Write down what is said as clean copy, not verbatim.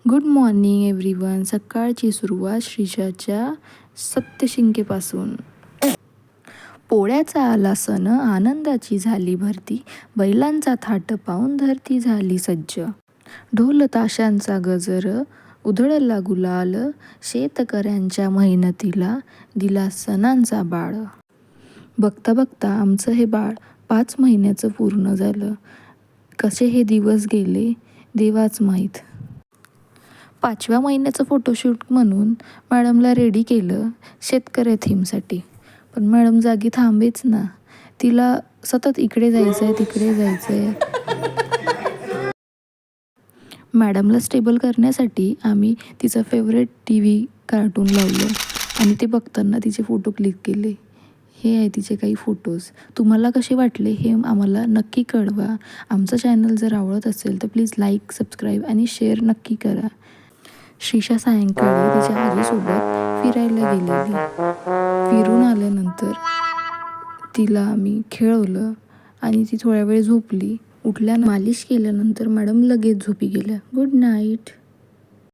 Good morning everyone. सकाळची सुरुवात श्रीषाच्या सत्यशिंकेपासून. पोळ्याचा आला सण, आनंदाची झाली भरती, बैलांचा थाट पाहून धरती झाली सज्ज. ढोल ताशांचा गजर, उधळला गुलाल, शेतकऱ्यांच्या मेहनतीला दिला सणांचा बाळ. बघता बघता आमचं हे बाळ 5 महिन्याचं पूर्ण झालं. कसे हे दिवस गेले देवाच माहीत. 5व्या महिन्याचं फोटोशूट म्हणून मॅडमला रेडी केलं शेतकऱ्या थीमसाठी. पण मॅडम जागी थांबेच ना. तिला सतत इकडे जायचं आहे तिकडे जायचं आहे. मॅडमला स्टेबल करण्यासाठी आम्ही तिचं फेवरेट TV कार्टून लावलं आणि ते बघताना तिचे फोटो क्लिक केले. हे आहे तिचे काही फोटोज. तुम्हाला कसे वाटले हे आम्हाला नक्की कळवा. आमचं चॅनल जर आवडत असेल तर प्लीज लाईक, सबस्क्राईब आणि शेअर नक्की करा. श्रीषा सायंकाळी तिच्या आजीसोबत फिरायला गेलेली. फिरून आल्यानंतर तिला आम्ही खेळवलं आणि ती थोड्या वेळ झोपली. उठल्यानं मालिश केल्यानंतर मॅडम लगेच झोपी गेल्या. Good night.